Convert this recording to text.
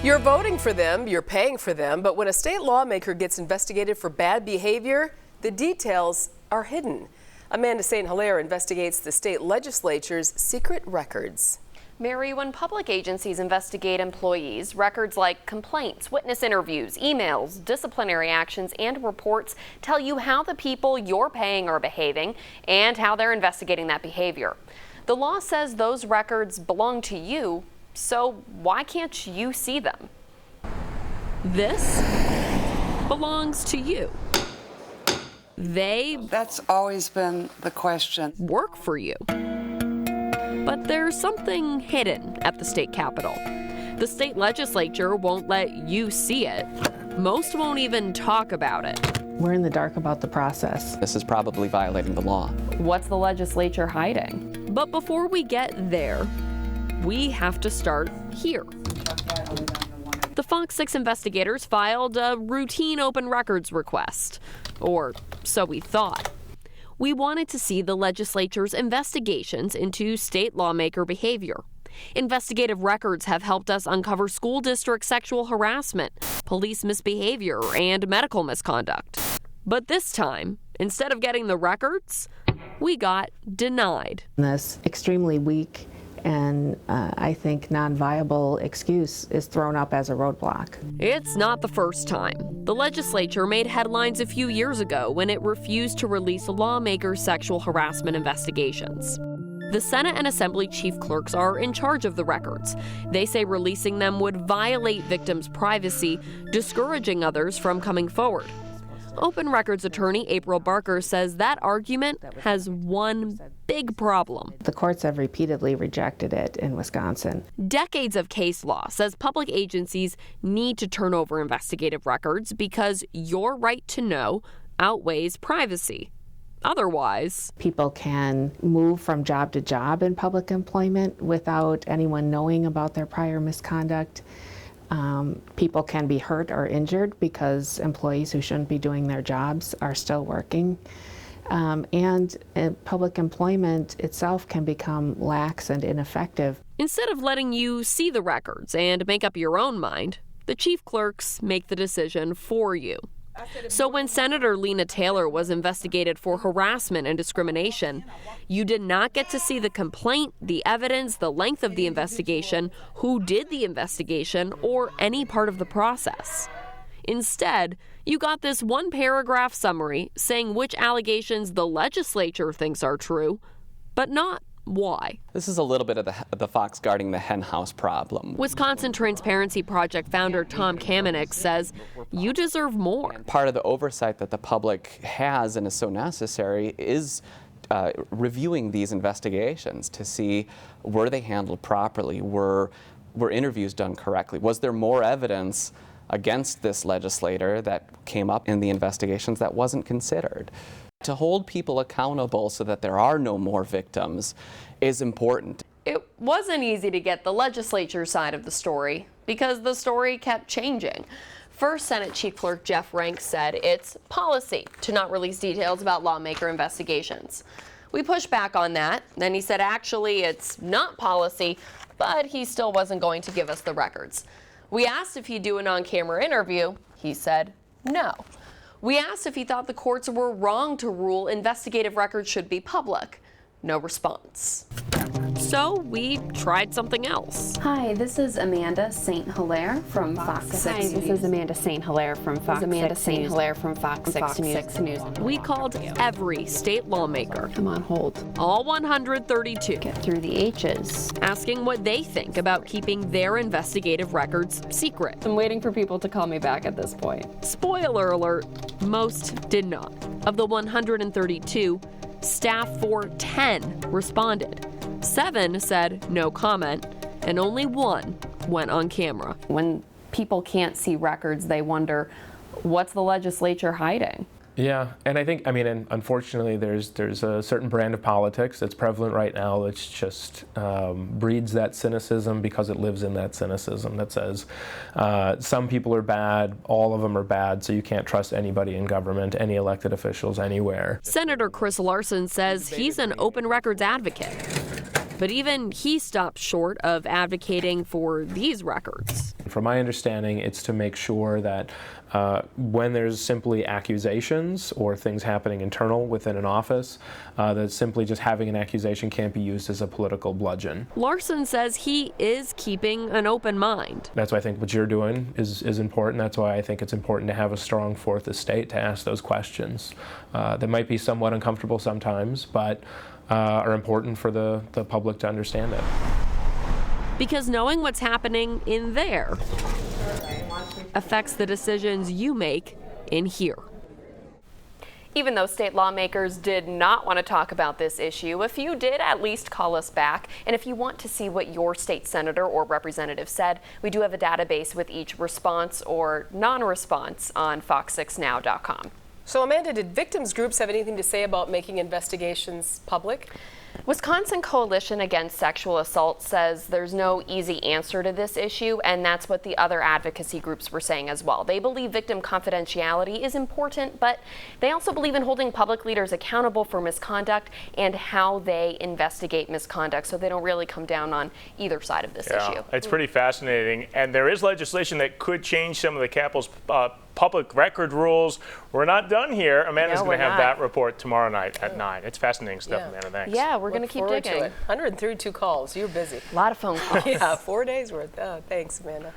You're voting for them, you're paying for them, but when a state lawmaker gets investigated for bad behavior, the details are hidden. Amanda St. Hilaire investigates the state legislature's secret records. Mary, when public agencies investigate employees, records like complaints, witness interviews, emails, disciplinary actions, and reports tell you how the people you're paying are behaving and how they're investigating that behavior. The law says those records belong to you, so why can't you see them? This belongs to you. That's always been the question. Work for you. But there's something hidden at the state capitol. The state legislature won't let you see it. Most won't even talk about it. We're in the dark about the process. This is probably violating the law. What's the legislature hiding? But before we get there, we have to start here. The Fox 6 investigators filed a routine open records request, or so we thought. We wanted to see the legislature's investigations into state lawmaker behavior. Investigative records have helped us uncover school district sexual harassment, police misbehavior, and medical misconduct. But this time, instead of getting the records, we got denied. This extremely weak and I think non-viable excuse is thrown up as a roadblock. It's not the first time. The legislature made headlines a few years ago when it refused to release lawmakers' sexual harassment investigations. The Senate and Assembly chief clerks are in charge of the records. They say releasing them would violate victims' privacy, discouraging others from coming forward. Open Records attorney April Barker says that argument has one big problem. The courts have repeatedly rejected it in Wisconsin. Decades of case law says public agencies need to turn over investigative records because your right to know outweighs privacy. Otherwise, people can move from job to job in public employment without anyone knowing about their prior misconduct. People can be hurt or injured because employees who shouldn't be doing their jobs are still working. And public employment itself can become lax and ineffective. Instead of letting you see the records and make up your own mind, the chief clerks make the decision for you. So when Senator Lena Taylor was investigated for harassment and discrimination, you did not get to see the complaint, the evidence, the length of the investigation, who did the investigation, or any part of the process. Instead, you got this one-paragraph summary saying which allegations the legislature thinks are true, but not why. This is a little bit of the fox guarding the henhouse problem. Wisconsin Transparency Project founder Tom Kamenik says you deserve more. Part of the oversight that the public has and is so necessary is reviewing these investigations to see, were they handled properly? Were interviews done correctly? Was there more evidence against this legislator that came up in the investigations that wasn't considered? To hold people accountable so that there are no more victims is important. It wasn't easy to get the legislature side of the story because the story kept changing. First, Senate Chief Clerk Jeff Rank said it's policy to not release details about lawmaker investigations. We pushed back on that. Then he said actually it's not policy, but he still wasn't going to give us the records. We asked if he'd do an on-camera interview. He said no. We asked if he thought the courts were wrong to rule investigative records should be public. No response. So we tried something else. Hi, this is Amanda St. Hilaire from Fox 6 Hi, this is Amanda St. Hilaire from Fox 6 News. We called every state lawmaker. I'm on hold. All 132. Get through the H's. Asking what they think about keeping their investigative records secret. I'm waiting for people to call me back at this point. Spoiler alert, most did not. Of the 132, staff for 10 responded. 7 said no comment, and only 1 went on camera. When people can't see records, they wonder, what's the legislature hiding? Yeah, and I think, and unfortunately, there's a certain brand of politics that's prevalent right now that's just breeds that cynicism because it lives in that cynicism that says some people are bad, all of them are bad, so you can't trust anybody in government, any elected officials, anywhere. Senator Chris Larson says he's an open records advocate. But even he stops short of advocating for these records. From my understanding, it's to make sure that when there's simply accusations or things happening internal within an office, that simply just having an accusation can't be used as a political bludgeon. Larson says he is keeping an open mind. That's why I think what you're doing is important. That's why I think it's important to have a strong fourth estate to ask those questions that might be somewhat uncomfortable sometimes, but are important for the public to understand it. Because knowing what's happening in there affects the decisions you make in here. Even though state lawmakers did not want to talk about this issue, a few did at least call us back. And if you want to see what your state senator or representative said, we do have a database with each response or non-response on fox6now.com. So Amanda, did victims groups have anything to say about making investigations public? Wisconsin Coalition Against Sexual Assault says there's no easy answer to this issue, and that's what the other advocacy groups were saying as well. They believe victim confidentiality is important, but they also believe in holding public leaders accountable for misconduct and how they investigate misconduct, so they don't really come down on either side of this issue. It's pretty fascinating, and there is legislation that could change some of the Capitol's public record rules. We're not done here. Amanda's going to have that report tomorrow night at 9. It's fascinating stuff, Amanda. Thanks. Yeah, we're going to keep digging. 132 calls. You're busy. A lot of phone calls. Yeah, 4 days worth. Oh, thanks, Amanda.